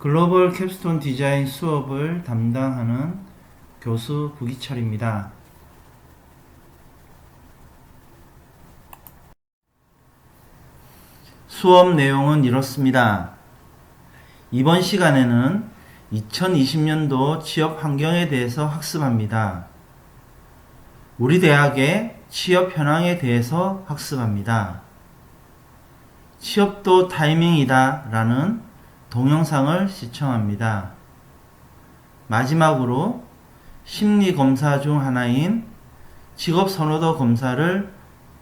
글로벌 캡스톤 디자인 수업을 담당하는 교수 부기철입니다. 수업 내용은 이렇습니다. 이번 시간에는 2020년도 취업 환경에 대해서 학습합니다. 우리 대학의 취업 현황에 대해서 학습합니다. 취업도 타이밍이다 라는 동영상을 시청합니다. 마지막으로 심리검사 중 하나인 직업선호도 검사를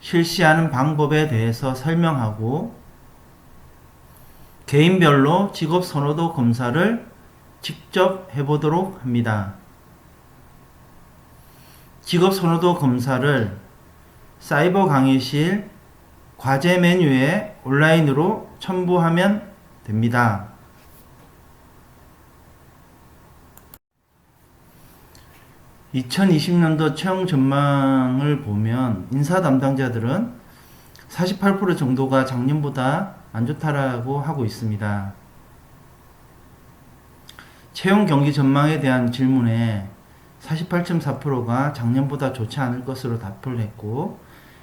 실시하는 방법에 대해서 설명하고 개인별로 직업선호도 검사를 직접 해보도록 합니다. 직업선호도 검사를 사이버 강의실 과제 메뉴에 온라인으로 첨부하면 됩니다. (2020년도) 채용 전망을 보면 인사 담당자들은 48% 정도가 작년보다 안 좋다라고 하고 있습니다. 채용 경기 전망에 대한 질문에 48.4%가 작년보다 좋지 않을 것으로 답을 했고,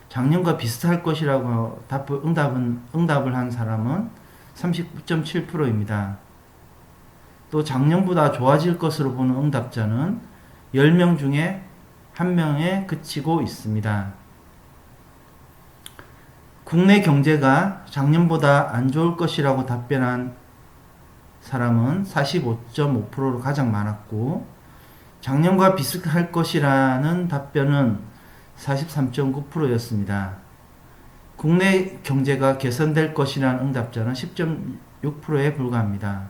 작년과 비슷할 것이라고 응답을 한 사람은 39.7%입니다. 또 작년보다 좋아질 것으로 보는 응답자는 10명 중에 1명에 그치고 있습니다. 국내 경제가 작년보다 안 좋을 것이라고 답변한 사람은 45.5%로 가장 많았고, 작년과 비슷할 것이라는 답변은 43.9%였습니다. 국내 경제가 개선될 것이라는 응답자는 10.6%에 불과합니다.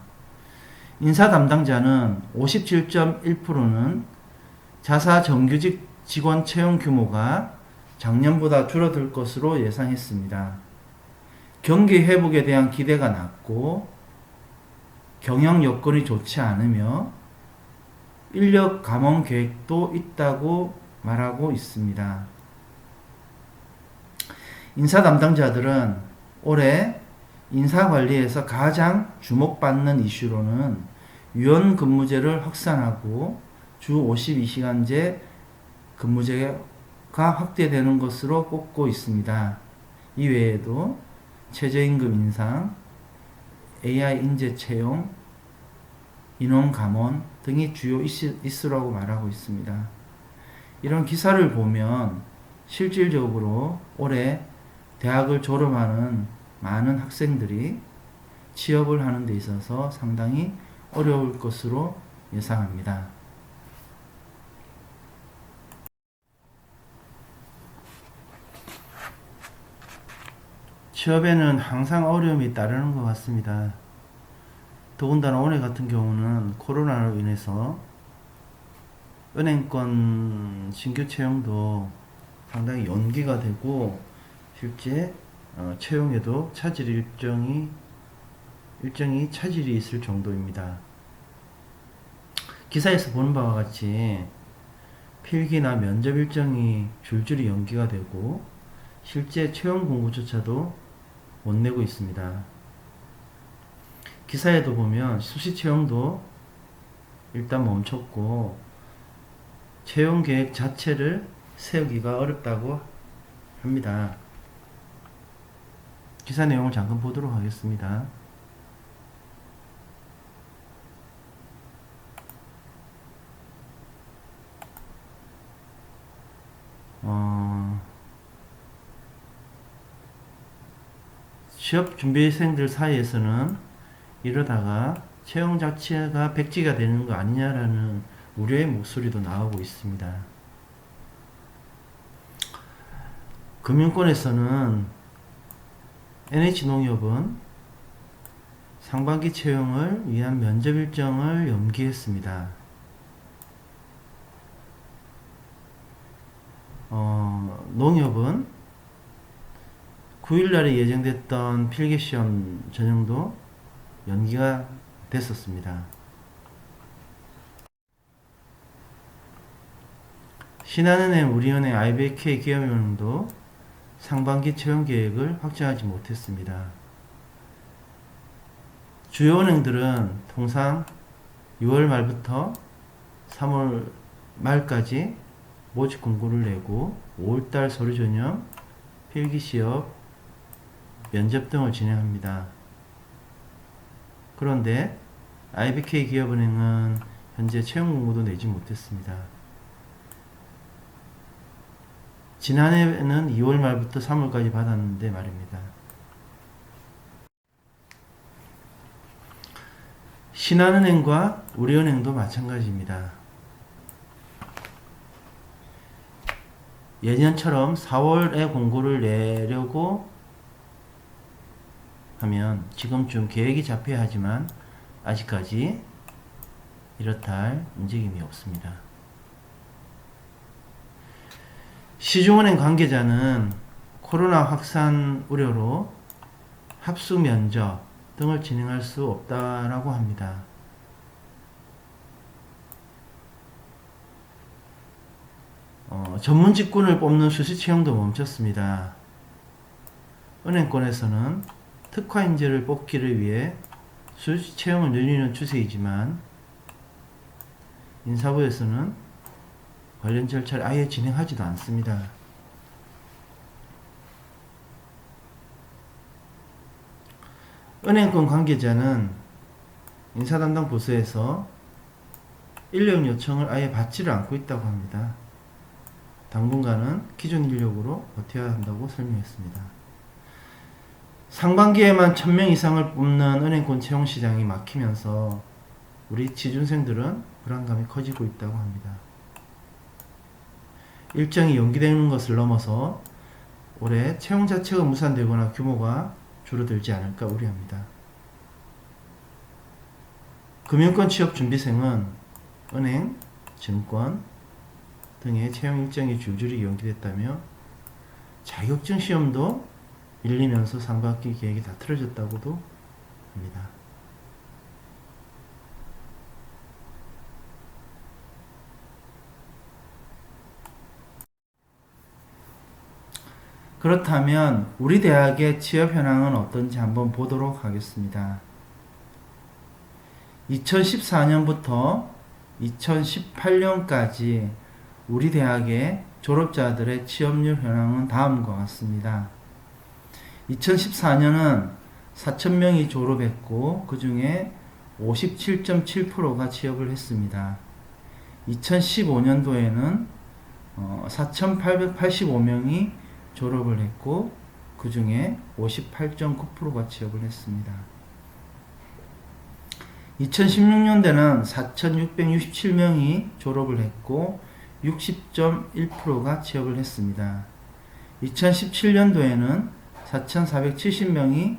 인사 담당자는 57.1%는 자사 정규직 직원 채용 규모가 작년보다 줄어들 것으로 예상했습니다. 경기 회복에 대한 기대가 낮고 경영 여건이 좋지 않으며 인력 감원 계획도 있다고 말하고 있습니다. 인사 담당자들은 올해 인사관리에서 가장 주목받는 이슈로는 유연 근무제를 확산하고 주 52시간제 근무제가 확대되는 것으로 꼽고 있습니다. 이외에도 최저임금 인상, AI 인재 채용, 인원 감원 등이 주요 이슈라고 말하고 있습니다. 이런 기사를 보면 실질적으로 올해 대학을 졸업하는 많은 학생들이 취업을 하는 데 있어서 상당히 어려울 것으로 예상합니다. 취업에는 항상 어려움이 따르는 것 같습니다. 더군다나 올해 같은 경우는 코로나로 인해서 은행권 신규 채용도 상당히 연기가 되고 실제 채용에도 일정이 차질이 있을 정도입니다. 기사에서 보는 바와 같이 필기나 면접 일정이 줄줄이 연기가 되고 실제 채용 공고조차도 못 내고 있습니다. 기사에도 보면 수시 채용도 일단 멈췄고 채용 계획 자체를 세우기가 어렵다고 합니다. 기사 내용을 잠깐 보도록 하겠습니다. 취업 준비생들 사이에서는 이러다가 채용 자체가 백지가 되는 거 아니냐라는 우려의 목소리도 나오고 있습니다. 금융권에서는 NH농협은 상반기 채용을 위한 면접 일정을 연기했습니다. 농협은 9일날에 예정됐던 필기시험 전형도 연기가 됐었습니다. 신한은행, 우리은행, IBK 기업은행도 상반기 채용 계획을 확정하지 못했습니다. 주요 은행들은 통상 6월 말부터 3월 말까지 모집 공고를 내고 5월달 서류 전형, 필기 시험, 면접 등을 진행합니다. 그런데 IBK 기업은행은 현재 채용 공고도 내지 못했습니다. 지난해에는 2월 말부터 3월까지 받았는데 말입니다. 신한은행과 우리은행도 마찬가지입니다. 예년처럼 4월에 공고를 내려고 하면 지금쯤 계획이 잡혀야 하지만 아직까지 이렇다 할 움직임이 없습니다. 시중은행 관계자는 코로나 확산 우려로 합숙 면접 등을 진행할 수 없다라고 합니다. 전문 직군을 뽑는 수시 채용도 멈췄습니다. 은행권에서는 특화 인재를 뽑기를 위해 수시 채용을 늘리는 추세이지만 인사부에서는 관련 절차를 아예 진행하지도 않습니다. 은행권 관계자는 인사담당 부서에서 인력 요청을 아예 받지를 않고 있다고 합니다. 당분간은 기존 인력으로 버텨야 한다고 설명했습니다. 상반기에만 1000명 이상을 뽑는 은행권 채용 시장이 막히면서 우리 취준생들은 불안감이 커지고 있다고 합니다. 일정이 연기되는 것을 넘어서 올해 채용 자체가 무산되거나 규모가 줄어들지 않을까 우려합니다. 금융권 취업 준비생은 은행, 증권 등의 채용 일정이 줄줄이 연기됐다며 자격증 시험도 밀리면서 상반기 계획이 다 틀어졌다고도 합니다. 그렇다면 우리 대학의 취업 현황은 어떤지 한번 보도록 하겠습니다. 2014년부터 2018년까지 우리 대학의 졸업자들의 취업률 현황은 다음과 같습니다. 2014년은 4,000명이 졸업했고 그 중에 57.7%가 취업을 했습니다. 2015년도에는 4,885명이 졸업을 했고 그 중에 58.9%가 취업을 했습니다. 2016년대는 4,667명이 졸업을 했고 60.1%가 취업을 했습니다. 2017년도에는 4,470명이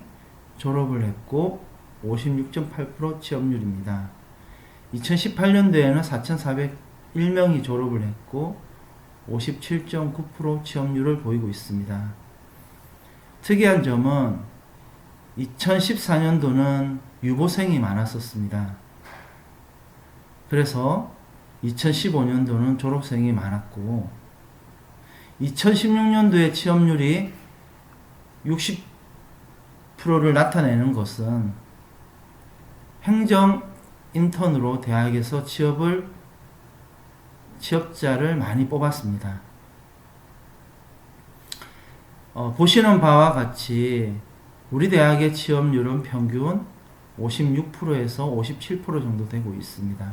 졸업을 했고 56.8% 취업률입니다. 2018년도에는 4,401명이 졸업을 했고 57.9% 취업률을 보이고 있습니다. 특이한 점은 2014년도는 유보생이 많았었습니다. 그래서 2015년도는 졸업생이 많았고 2016년도의 취업률이 60%를 나타내는 것은 행정 인턴으로 대학에서 취업자를 많이 뽑았습니다. 보시는 바와 같이 우리 대학의 취업률은 평균 56%에서 57% 정도 되고 있습니다.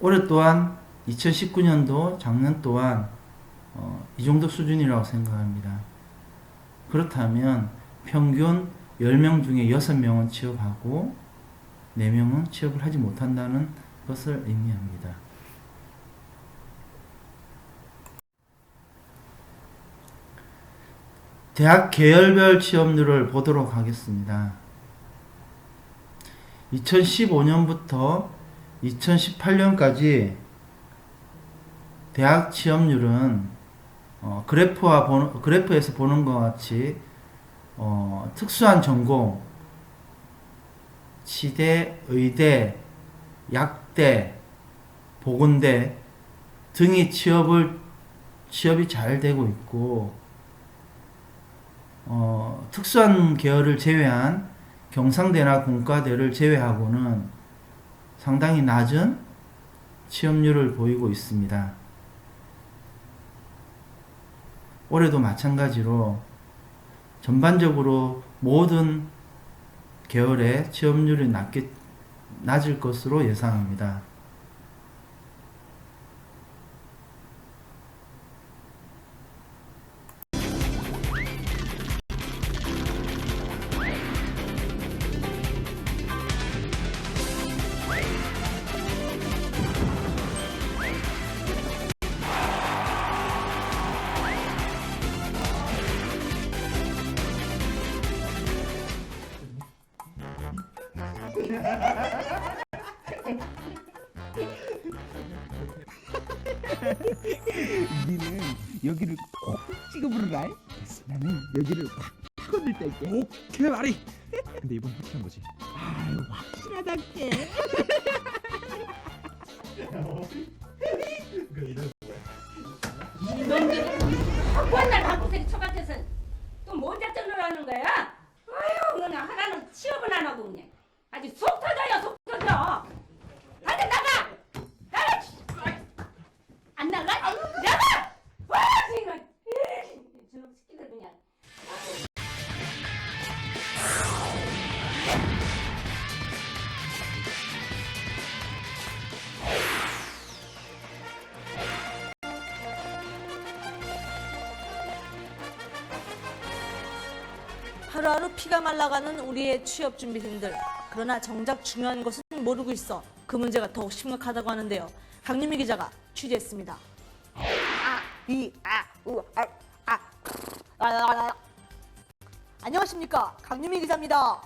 올해 또한 2019년도 작년 또한 이 정도 수준이라고 생각합니다. 그렇다면 평균 10명 중에 6명은 취업하고 4명은 취업을 하지 못한다는 것을 의미합니다. 대학 계열별 취업률을 보도록 하겠습니다. 2015년부터 2018년까지 대학 취업률은 그래프에서 보는 것 같이 특수한 전공, 치대, 의대, 약대, 보건대 등이 취업이 잘 되고 있고 특수한 계열을 제외한 경상대나 공과대를 제외하고는 상당히 낮은 취업률을 보이고 있습니다. 올해도 마찬가지로 전반적으로 모든 계열의 취업률이 낮을 것으로 예상합니다. 우리는 여기를 콕 찍어 부르라. 나는 여기를 확 파고들 때게. 오케이 말이. 근데 이번 확실한 거지? 아유 확실하다께. 이놈들이 맨날 방구석에 처박혀서 또 뭔 작전을 하는 거야? 아유, 너는 하나는 취업을 안 하고 그냥 아주 속 터져요, 속 터져. 다들 나가! 나가! 안 나가? 나가! 와, 지금 저놈 새끼들 그냥. 하루하루 피가 말라가는 우리의 취업 준비생들. 그러나 정작 중요한 것은 모르고 있어 그 문제가 더욱 심각하다고 하는데요. 강유미 기자가 취재했습니다. 안녕하십니까, 강유미 기자입니다.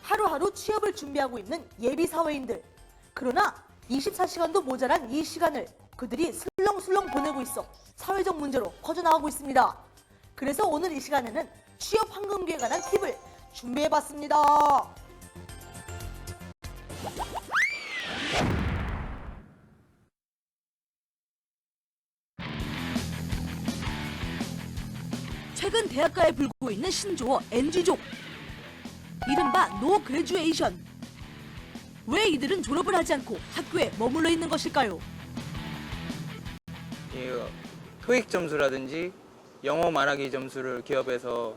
하루하루 취업을 준비하고 있는 예비 사회인들. 그러나 24시간도 모자란 이 시간을 그들이 술렁술렁 보내고 있어 사회적 문제로 퍼져나가고 있습니다. 그래서 오늘 이 시간에는 취업 황금기에 관한 팁을 준비해봤습니다. 최근 대학가에 불고 있는 신조어 NG족. 이른바 노 그레듀에이션. 왜 이들은 졸업을 하지 않고 학교에 머물러 있는 것일까요? 토익 점수라든지 영어 말하기 점수를 기업에서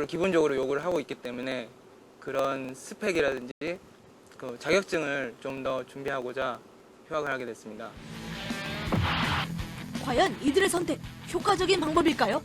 기본적으로 요구를 하고 있기 때문에 그런 스펙이라든지 그 자격증을 좀 더 준비하고자 휴학을 하게 됐습니다. 과연 이들의 선택 효과적인 방법일까요?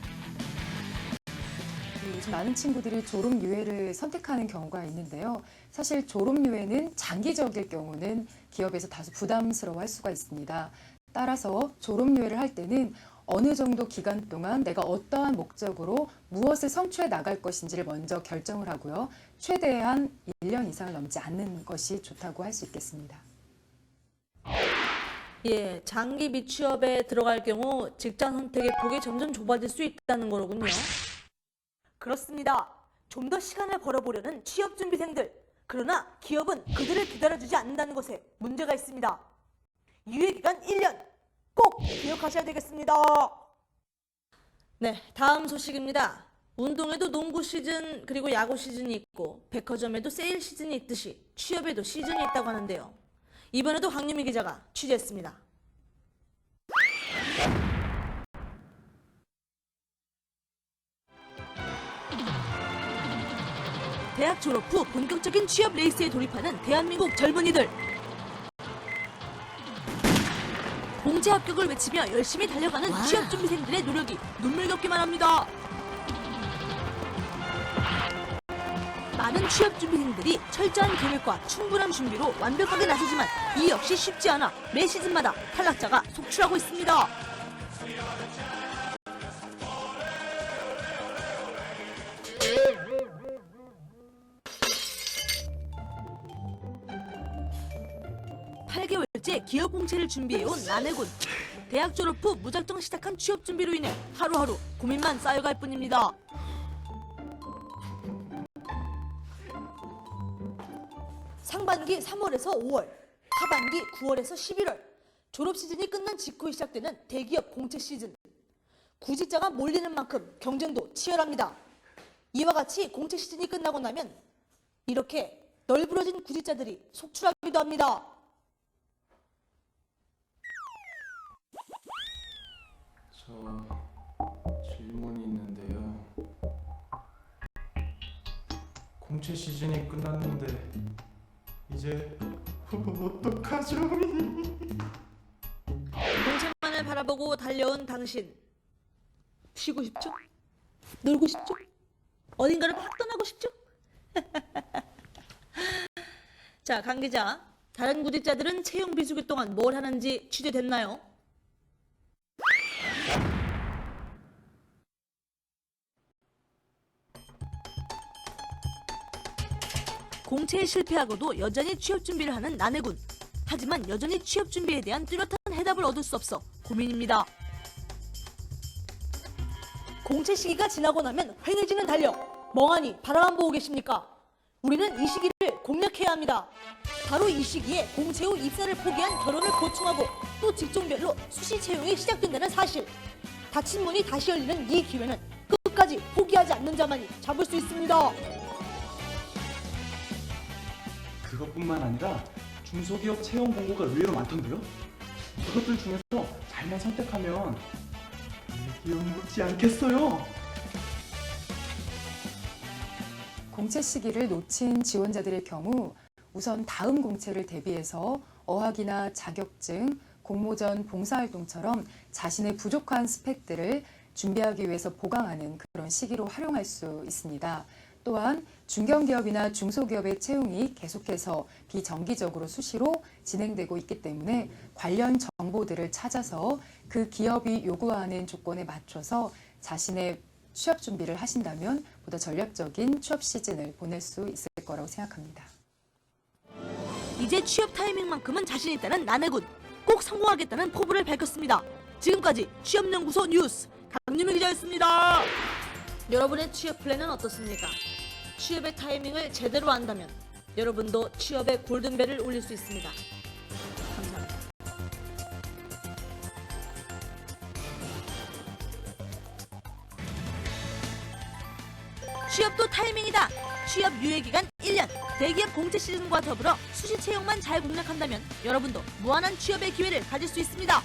요즘 많은 친구들이 졸업 유예를 선택하는 경우가 있는데요. 사실 졸업 유예는 장기적일 경우는 기업에서 다소 부담스러워할 수가 있습니다. 따라서 졸업 유예를 할 때는 어느 정도 기간 동안 내가 어떠한 목적으로 무엇을 성취해 나갈 것인지를 먼저 결정을 하고요. 최대한 1년 이상을 넘지 않는 것이 좋다고 할 수 있겠습니다. 예, 장기 미취업에 들어갈 경우 직장 선택의 폭이 점점 좁아질 수 있다는 거로군요. 그렇습니다. 좀 더 시간을 벌어보려는 취업준비생들. 그러나 기업은 그들을 기다려주지 않는다는 것에 문제가 있습니다. 유예기간 1년 꼭 기억하셔야 되겠습니다. 네, 다음 소식입니다. 운동에도 농구 시즌 그리고 야구 시즌이 있고 백화점에도 세일 시즌이 있듯이 취업에도 시즌이 있다고 하는데요. 이번에도 강유미 기자가 취재했습니다. 대학 졸업 후 본격적인 취업 레이스에 돌입하는 대한민국 젊은이들. 공채 합격을 외치며 열심히 달려가는 취업준비생들의 노력이 눈물겹기만 합니다. 많은 취업준비생들이 철저한 계획과 충분한 준비로 완벽하게 나서지만 이 역시 쉽지 않아 매 시즌마다 탈락자가 속출하고 있습니다. (8개월째) 기업 공채를 준비해온 나내군. 대학 졸업 후 무작정 시작한 취업 준비로 인해 하루하루 고민만 쌓여갈 뿐입니다. 상반기 3월에서 5월, 하반기 9월에서 11월, 졸업 시즌이 끝난 직후에 시작되는 대기업 공채 시즌. 구직자가 몰리는 만큼 경쟁도 치열합니다. 이와 같이 공채 시즌이 끝나고 나면 이렇게 널브러진 구직자들이 속출하기도 합니다. 저 질문이 있는데요. 공채 시즌이 끝났는데 이제 어떡하죠? 공채만을 바라보고 달려온 당신. 쉬고 싶죠? 놀고 싶죠? 어딘가를 확 떠나고 싶죠? 자, 강 기자. 다른 구직자들은 채용 비수기 동안 뭘 하는지 취재됐나요? 공채에 실패하고도 여전히 취업 준비를 하는 나내군. 하지만 여전히 취업 준비에 대한 뚜렷한 해답을 얻을 수 없어 고민입니다. 공채 시기가 지나고 나면 횡해지는 달력. 멍하니 바라만 보고 계십니까? 우리는 이 시기를 공략해야 합니다. 바로 이 시기에 공채 후 입사를 포기한 결혼을 보충하고 또 직종별로 수시 채용이 시작된다는 사실. 닫힌 문이 다시 열리는 이 기회는 끝까지 포기하지 않는 자만이 잡을 수 있습니다. 그것뿐만 아니라 중소기업 채용 공고가 의외로 많던데요? 그것들 중에서 잘만 선택하면 대기업 묻지 않겠어요? 공채 시기를 놓친 지원자들의 경우 우선 다음 공채를 대비해서 어학이나 자격증, 공모전 봉사활동처럼 자신의 부족한 스펙들을 준비하기 위해서 보강하는 그런 시기로 활용할 수 있습니다. 또한 중견기업이나 중소기업의 채용이 계속해서 비정기적으로 수시로 진행되고 있기 때문에 관련 정보들을 찾아서 그 기업이 요구하는 조건에 맞춰서 자신의 취업 준비를 하신다면 보다 전략적인 취업 시즌을 보낼 수 있을 거라고 생각합니다. 이제 취업 타이밍만큼은 자신 있다는 나내군. 꼭 성공하겠다는 포부를 밝혔습니다. 지금까지 취업연구소 뉴스 강윤우 기자였습니다. 여러분의 취업 플랜은 어떻습니까? 취업의 타이밍을 제대로 안다면 여러분도 취업의 골든벨을 울릴 수 있습니다. 감사합니다. 취업도 타이밍이다. 취업 유예기간 1년. 대기업 공채 시즌과 더불어 수시 채용만 잘 공략한다면 여러분도 무한한 취업의 기회를 가질 수 있습니다.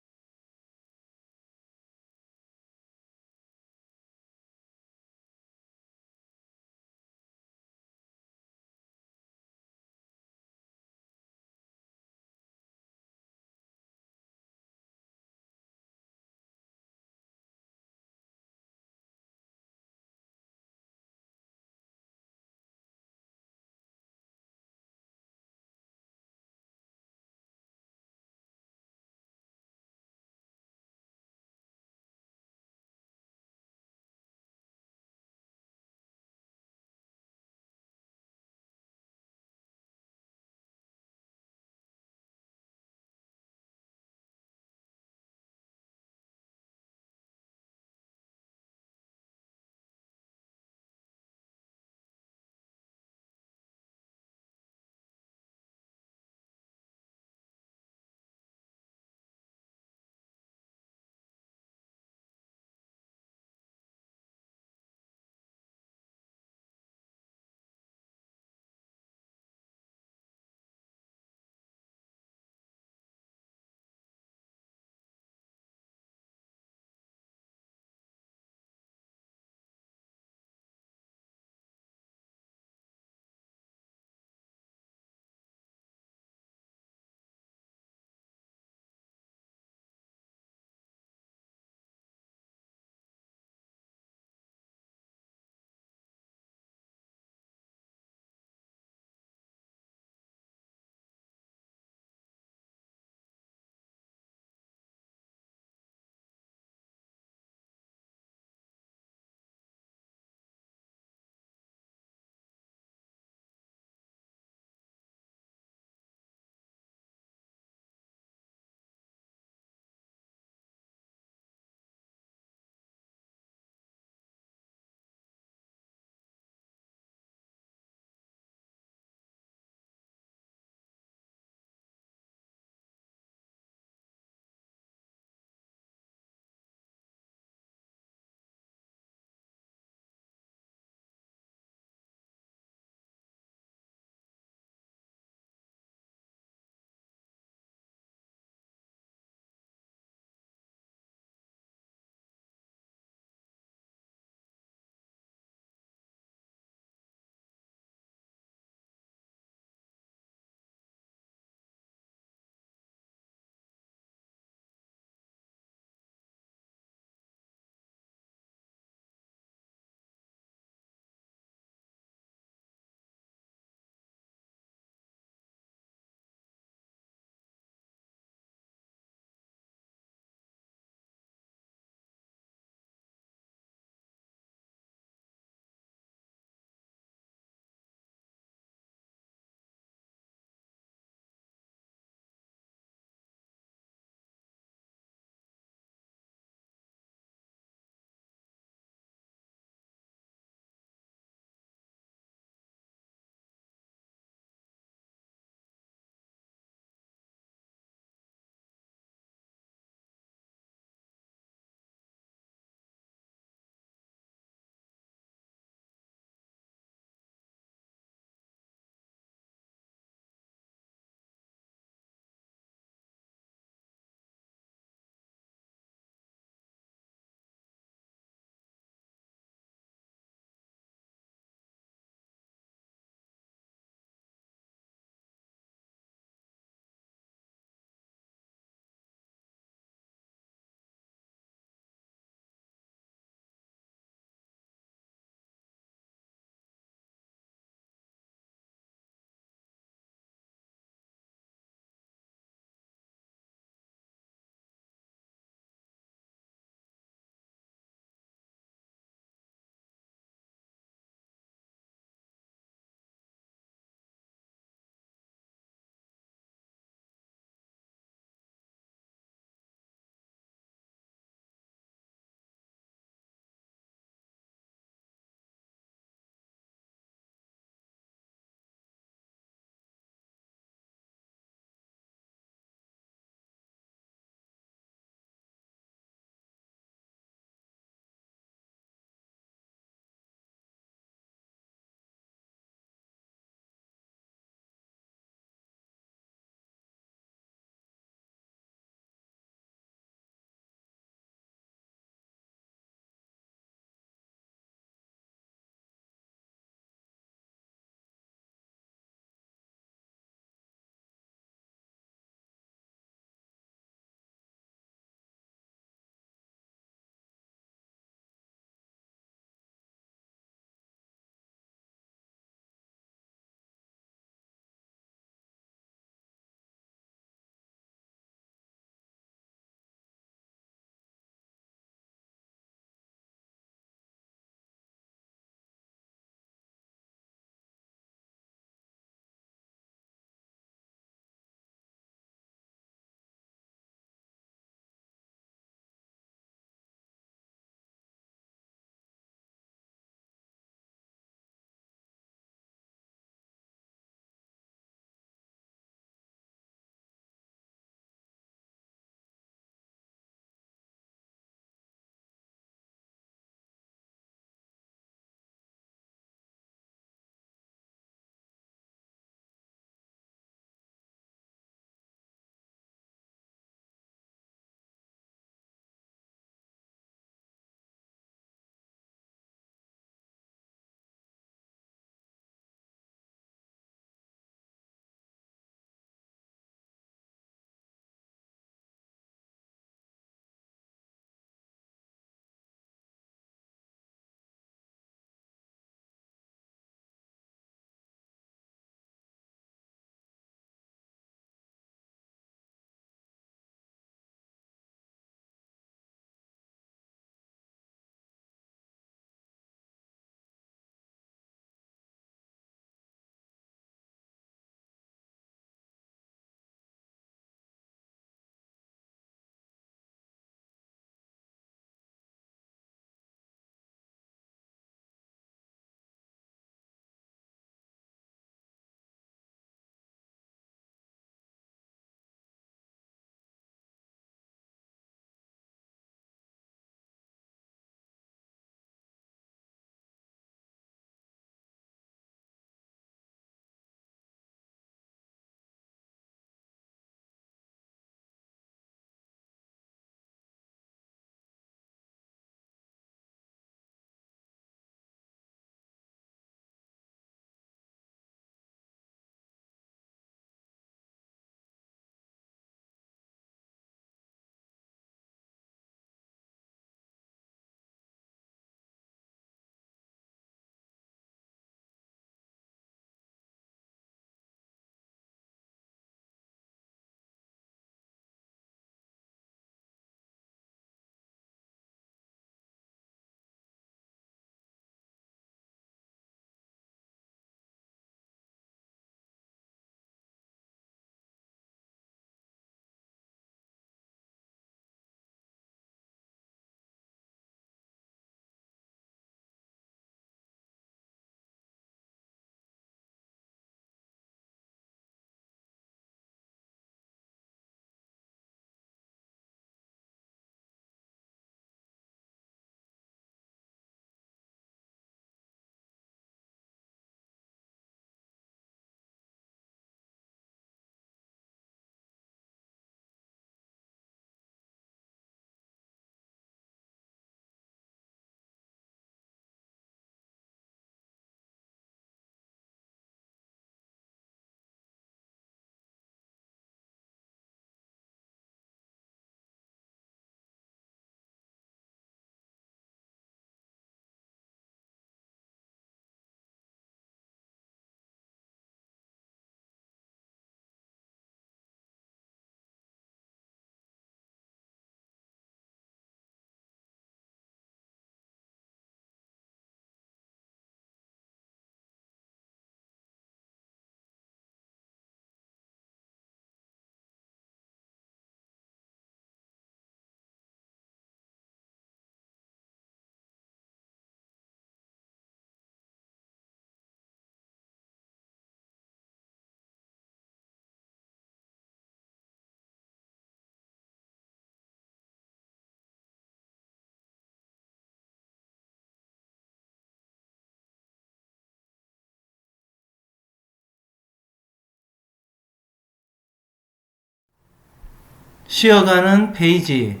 쉬어가는 페이지,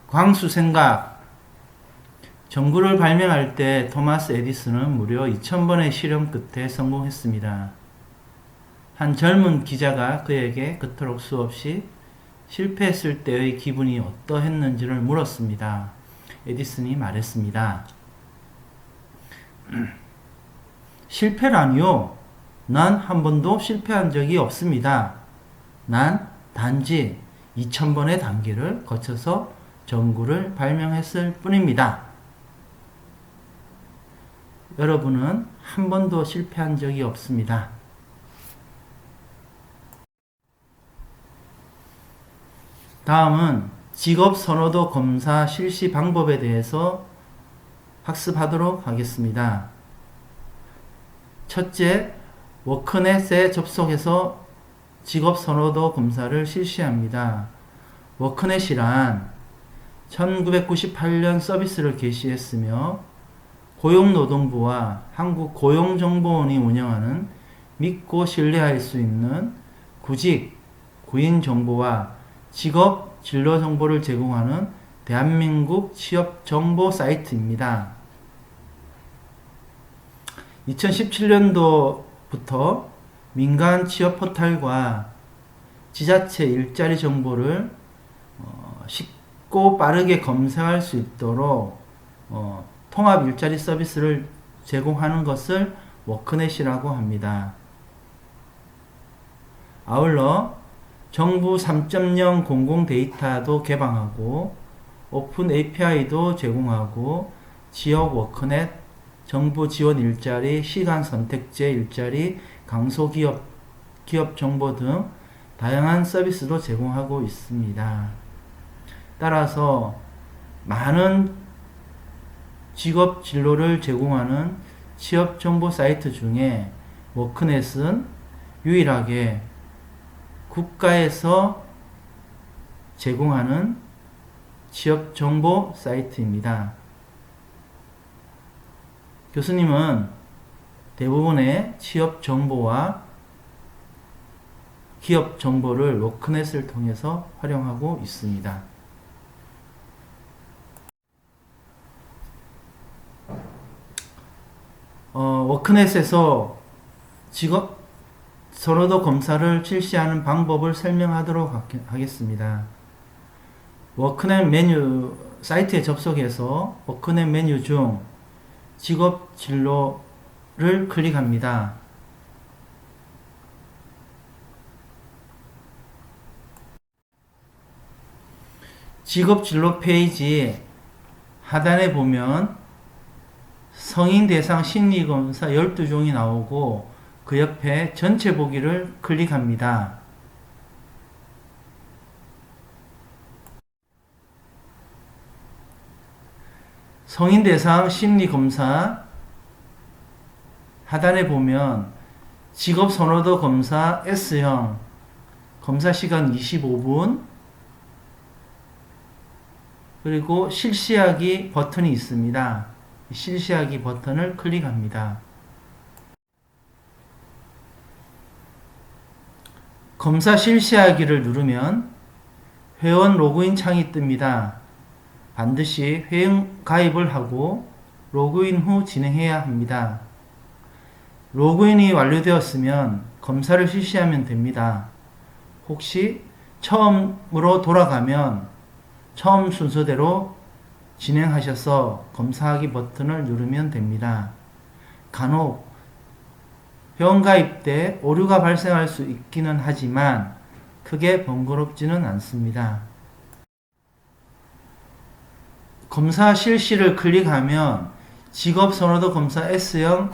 광수생각. 전구를 발명할 때 토마스 에디슨은 무려 2000번의 실험 끝에 성공했습니다. 한 젊은 기자가 그에게 그토록 수없이 실패했을 때의 기분이 어떠했는지를 물었습니다. 에디슨이 말했습니다. 실패라니요? 난 한 번도 실패한 적이 없습니다. 난 단지 2000번의 단계를 거쳐서 전구를 발명했을 뿐입니다. 여러분은 한 번도 실패한 적이 없습니다. 다음은 직업 선호도 검사 실시 방법에 대해서 학습하도록 하겠습니다. 첫째, 워크넷에 접속해서 직업 선호도 검사를 실시합니다. 워크넷이란 1998년 서비스를 개시했으며 고용노동부와 한국고용정보원이 운영하는 믿고 신뢰할 수 있는 구직, 구인 정보와 직업 진로 정보를 제공하는 대한민국 취업 정보 사이트입니다. 2017년도부터 민간 취업 포털과 지자체 일자리 정보를 쉽고 빠르게 검색할 수 있도록 통합 일자리 서비스를 제공하는 것을 워크넷이라고 합니다. 아울러 정부 3.0 공공 데이터도 개방하고 오픈 API도 제공하고 지역 워크넷, 정부 지원 일자리, 시간 선택제 일자리, 강소기업, 기업 정보 등 다양한 서비스도 제공하고 있습니다. 따라서 많은 직업 진로를 제공하는 취업 정보 사이트 중에 워크넷은 유일하게 국가에서 제공하는 취업 정보 사이트입니다. 교수님은 대부분의 취업 정보와 기업 정보를 워크넷을 통해서 활용하고 있습니다. 워크넷에서 직업 선호도 검사를 실시하는 방법을 설명하도록 하겠습니다. 워크넷 메뉴 사이트에 접속해서 워크넷 메뉴 중 직업 진로를 클릭합니다. 직업 진로 페이지 하단에 보면 성인 대상 심리검사 12종이 나오고 그 옆에 전체 보기를 클릭합니다. 성인 대상 심리검사 하단에 보면 직업 선호도 검사 S형 검사 시간 25분 그리고 실시하기 버튼이 있습니다. 실시하기 버튼을 클릭합니다. 검사 실시하기를 누르면 회원 로그인 창이 뜹니다. 반드시 회원 가입을 하고 로그인 후 진행해야 합니다. 로그인이 완료되었으면 검사를 실시하면 됩니다. 혹시 처음으로 돌아가면 처음 순서대로 진행하셔서 검사하기 버튼을 누르면 됩니다. 간혹 회원 가입 때 오류가 발생할 수 있기는 하지만 크게 번거롭지는 않습니다. 검사 실시를 클릭하면 직업 선호도 검사 S형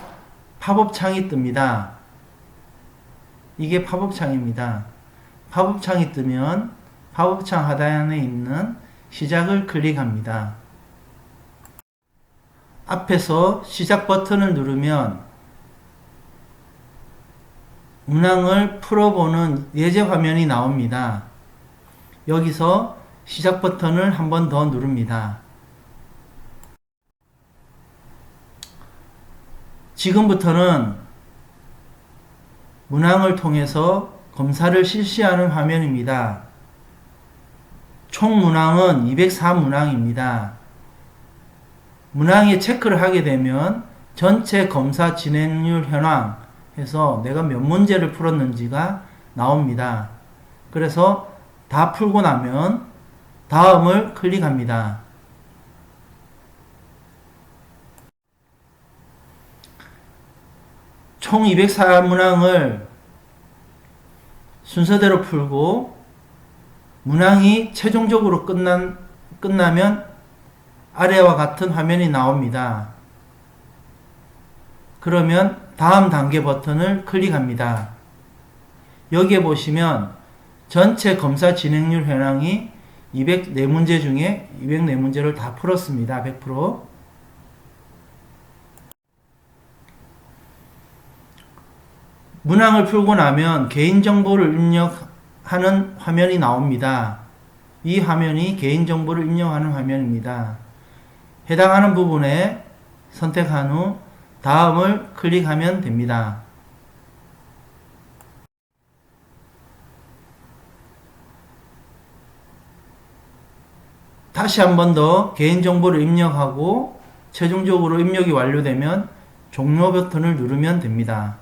팝업 창이 뜹니다. 이게 팝업 창입니다. 팝업 창이 뜨면 팝업 창 하단에 있는 시작을 클릭합니다. 앞에서 시작 버튼을 누르면 문항을 풀어보는 예제 화면이 나옵니다. 여기서 시작 버튼을 한 번 더 누릅니다. 지금부터는 문항을 통해서 검사를 실시하는 화면입니다. 총 문항은 204문항입니다. 문항에 체크를 하게 되면 전체 검사 진행률 현황 해서 내가 몇 문제를 풀었는지가 나옵니다. 그래서 다 풀고 나면 다음을 클릭합니다. 총 204문항을 순서대로 풀고 문항이 최종적으로 끝나면 아래와 같은 화면이 나옵니다. 그러면 다음 단계 버튼을 클릭합니다. 여기에 보시면 전체 검사 진행률 현황이 204문제 중에 204문제를 다 풀었습니다. 100%. 문항을 풀고 나면 개인정보를 입력하는 화면이 나옵니다. 이 화면이 개인정보를 입력하는 화면입니다. 해당하는 부분에 선택한 후 다음을 클릭하면 됩니다. 다시 한 번 더 개인정보를 입력하고 최종적으로 입력이 완료되면 종료 버튼을 누르면 됩니다.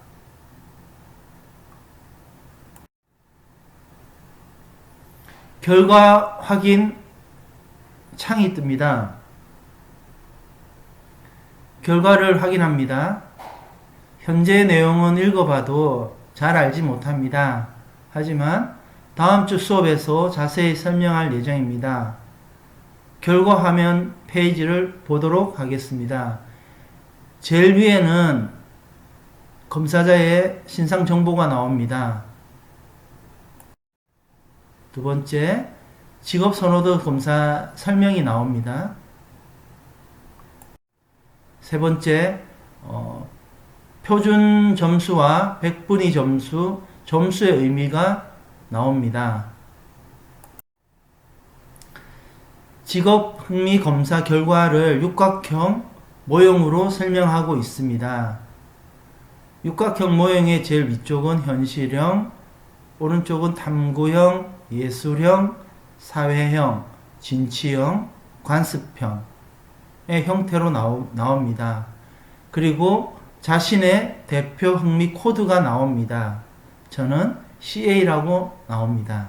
결과 확인 창이 뜹니다. 결과를 확인합니다. 현재 내용은 읽어봐도 잘 알지 못합니다. 하지만 다음 주 수업에서 자세히 설명할 예정입니다. 결과 화면 페이지를 보도록 하겠습니다. 제일 위에는 검사자의 신상 정보가 나옵니다. 두 번째, 직업 선호도 검사 설명이 나옵니다. 세 번째, 표준 점수와 백분위 점수, 점수의 의미가 나옵니다. 직업 흥미 검사 결과를 육각형 모형으로 설명하고 있습니다. 육각형 모형의 제일 위쪽은 현실형, 오른쪽은 탐구형, 예술형, 사회형, 진취형, 관습형의 형태로 나옵니다. 그리고 자신의 대표 흥미 코드가 나옵니다. 저는 CA라고 나옵니다.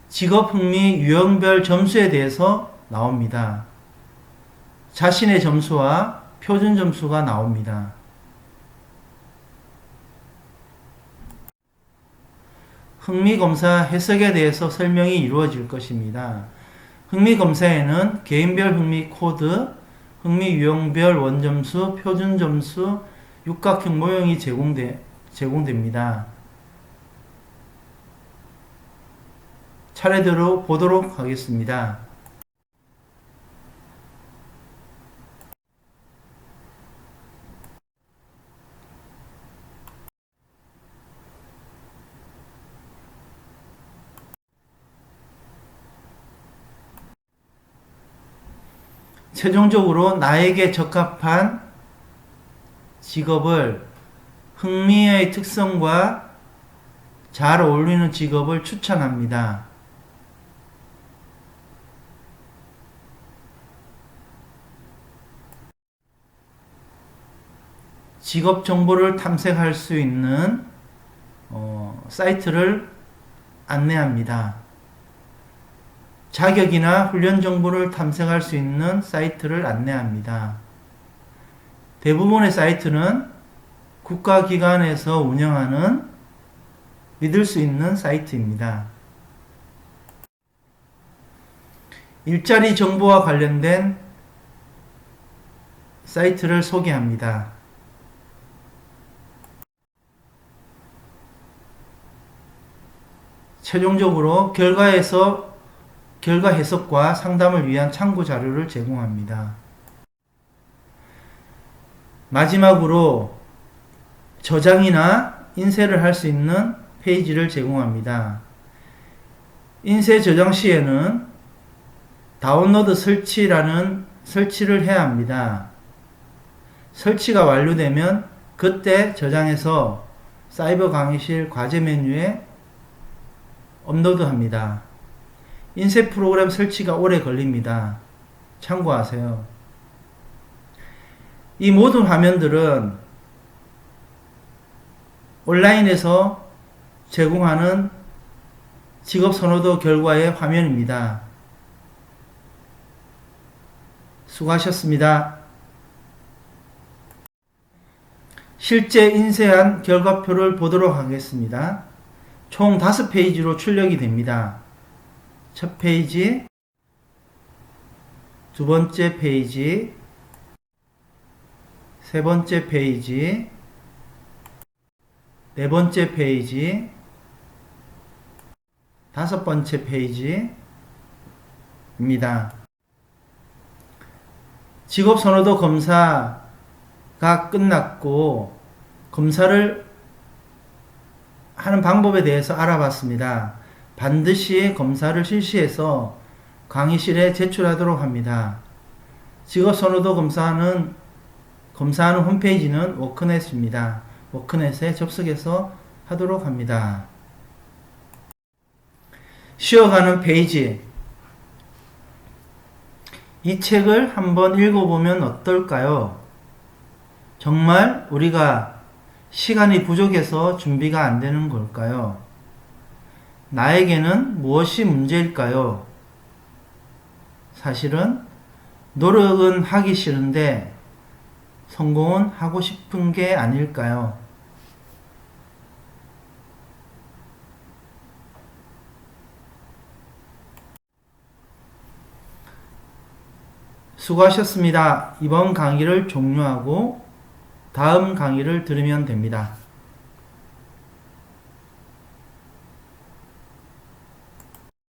직업 흥미 유형별 점수에 대해서 나옵니다. 자신의 점수와 표준 점수가 나옵니다. 흥미검사 해석에 대해서 설명이 이루어질 것입니다. 흥미검사에는 개인별 흥미 코드, 흥미 유형별 원점수, 표준 점수, 육각형 모형이 제공됩니다. 차례대로 보도록 하겠습니다. 최종적으로 나에게 적합한 직업을 흥미의 특성과 잘 어울리는 직업을 추천합니다. 직업 정보를 탐색할 수 있는 사이트를 안내합니다. 자격이나 훈련 정보를 탐색할 수 있는 사이트를 안내합니다. 대부분의 사이트는 국가기관에서 운영하는 믿을 수 있는 사이트입니다. 일자리 정보와 관련된 사이트를 소개합니다. 최종적으로 결과 해석과 상담을 위한 참고 자료를 제공합니다. 마지막으로 저장이나 인쇄를 할 수 있는 페이지를 제공합니다. 인쇄 저장 시에는 다운로드 설치를 해야 합니다. 설치가 완료되면 그때 저장해서 사이버 강의실 과제 메뉴에 업로드합니다. 인쇄 프로그램 설치가 오래 걸립니다. 참고하세요. 이 모든 화면들은 온라인에서 제공하는 직업선호도 결과의 화면입니다. 수고하셨습니다. 실제 인쇄한 결과표를 보도록 하겠습니다. 총 5페이지로 출력이 됩니다. 첫 페이지, 두 번째 페이지, 세 번째 페이지, 네 번째 페이지, 다섯 번째 페이지입니다. 직업선호도 검사가 끝났고 검사를 하는 방법에 대해서 알아봤습니다. 반드시 검사를 실시해서 강의실에 제출하도록 합니다. 직업선호도 검사하는 홈페이지는 워크넷입니다. 워크넷에 접속해서 하도록 합니다. 쉬어가는 페이지. 이 책을 한번 읽어보면 어떨까요? 정말 우리가 시간이 부족해서 준비가 안 되는 걸까요? 나에게는 무엇이 문제일까요? 사실은 노력은 하기 싫은데 성공은 하고 싶은 게 아닐까요? 수고하셨습니다. 이번 강의를 종료하고 다음 강의를 들으면 됩니다.